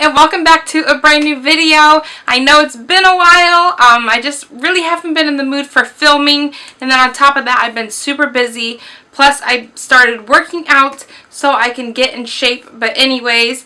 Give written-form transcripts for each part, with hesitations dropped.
and welcome back to a brand new video. I know it's been a while. I just really haven't been in the mood for filming, and then on top of that I've been super busy. Plus I started working out so I can get in shape. But anyways,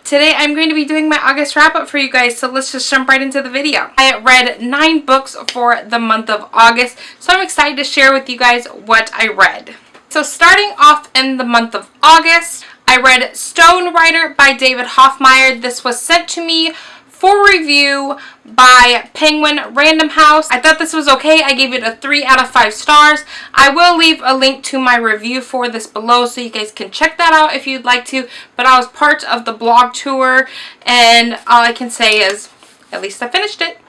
today I'm going to be doing my August wrap up for you guys, so let's just jump right into the video. I read 9 books for the month of August, so I'm excited to share with you guys what I read. So starting off in the month of August, I read Stone Rider by David Hoffmeyer. This was sent to me for review by Penguin Random House. I thought this was okay. I gave it a 3 out of 5 stars. I will leave a link to my review for this below so you guys can check that out if you'd like to. But I was part of the blog tour, and all I can say is at least I finished it.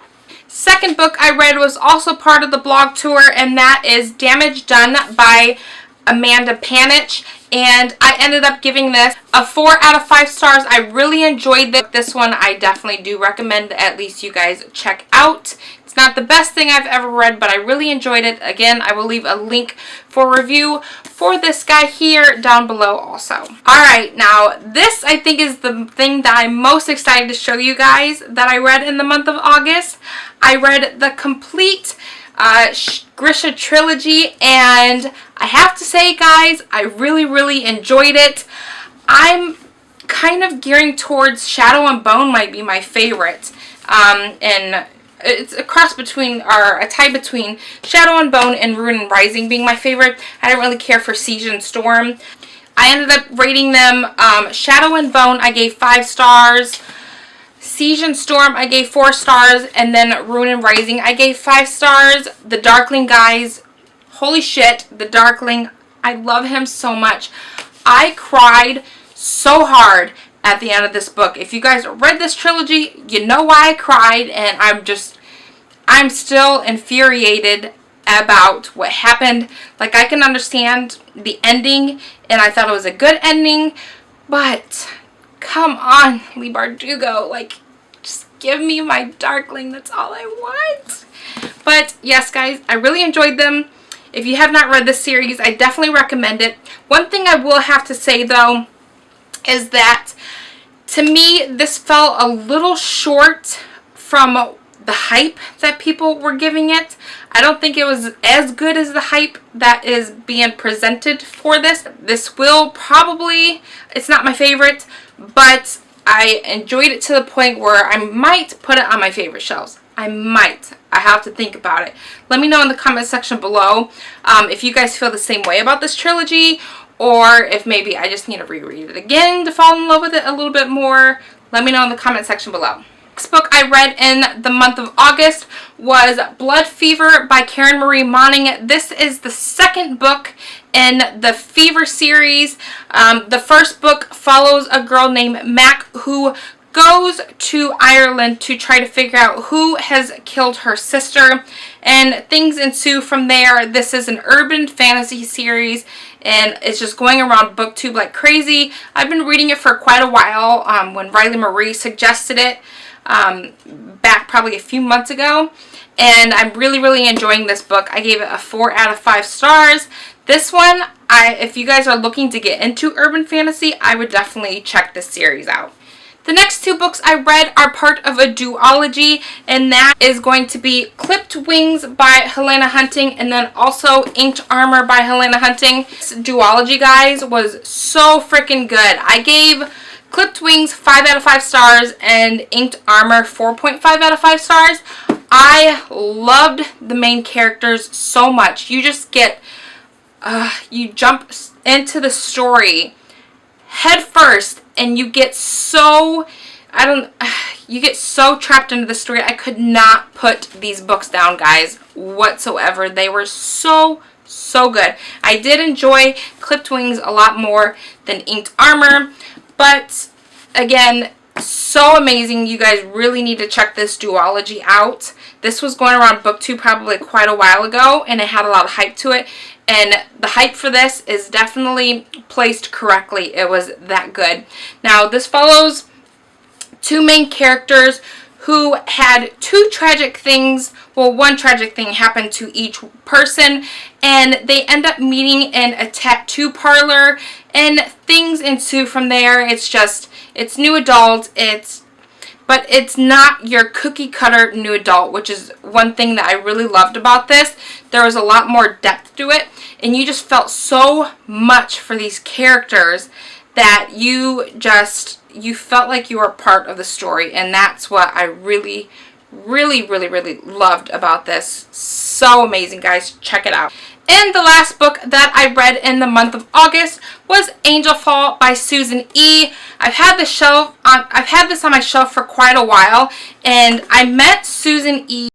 Second book I read was also part of the blog tour, and that is Damage Done by Amanda Panich, and I ended up giving this a 4 out of 5 stars. I really enjoyed this one. I definitely do recommend at least you guys check out. It's not the best thing I've ever read, but I really enjoyed it. Again, I will leave a link for review for this guy here down below also. Alright, now this I think is the thing that I'm most excited to show you guys that I read in the month of August. I read the complete Grisha Trilogy, and I have to say, guys, I really enjoyed it. I'm kind of gearing towards Shadow and Bone might be my favorite, and it's a cross between, or a tie between Shadow and Bone and Ruin and Rising being my favorite. I didn't really care for Siege and Storm. I ended up rating them, Shadow and Bone I gave 5 stars, Siege and Storm I gave 4 stars, and then Ruin and Rising I gave 5 stars. The Darkling, guys, holy shit, the Darkling, I love him so much. I cried so hard at the end of this book. If you guys read this trilogy, you know why I cried, and I'm still infuriated about what happened. Like, I can understand the ending, and I thought it was a good ending, but come on, Lee Bardugo, like, just give me my Darkling, that's all I want. But yes, guys, I really enjoyed them. If you have not read this series, I definitely recommend it. One thing I will have to say, though, is that to me, this fell a little short from the hype that people were giving it. I don't think it was as good as the hype that is being presented for this. This will probably, it's not my favorite, but I enjoyed it to the point where I might put it on my favorite shelves. I might. I have to think about it. Let me know in the comment section below if you guys feel the same way about this trilogy, or if maybe I just need to reread it again to fall in love with it a little bit more. Let me know in the comment section below. Next book I read in the month of August was Blood Fever by Karen Marie Moning. This is the second book in the Fever series. The first book follows a girl named Mac who goes to Ireland to try to figure out who has killed her sister, and things ensue from there. This is an urban fantasy series, and it's just going around booktube like crazy. I've been reading it for quite a while when Riley Marie suggested it back probably a few months ago, and I'm really enjoying this book. I gave it a 4 out of 5 stars. This one, if you guys are looking to get into urban fantasy, I would definitely check this series out. The next 2 books I read are part of a duology, and that is going to be Clipped Wings by Helena Hunting, and then also Inked Armor by Helena Hunting. This duology, guys, was so freaking good. I gave Clipped Wings 5 out of 5 stars and Inked Armor 4.5 out of 5 stars. I loved the main characters so much. You just get, you jump into the story head first, and you get so, you get so trapped into the story. I could not put these books down, guys, whatsoever. They were so good. I did enjoy Clipped Wings a lot more than Inked Armor, but again, so amazing. You guys really need to check this duology out. This was going around BookTube probably quite a while ago, and it had a lot of hype to it, and the hype for this is definitely placed correctly. It was that good. Now, this follows 2 main characters who had 2 tragic things. Well, one tragic thing happened to each person, and they end up meeting in a tattoo parlor, and things ensue from there. It's new adult, but it's not your cookie cutter new adult, which is one thing that I really loved about this. There was a lot more depth to it, and you just felt so much for these characters that you felt like you were part of the story, and that's what I really loved about this. So amazing, guys. Check it out. And the last book that I read in the month of August was Angel Fall by Susan E. I've had this on my shelf for quite a while, and I met Susan E.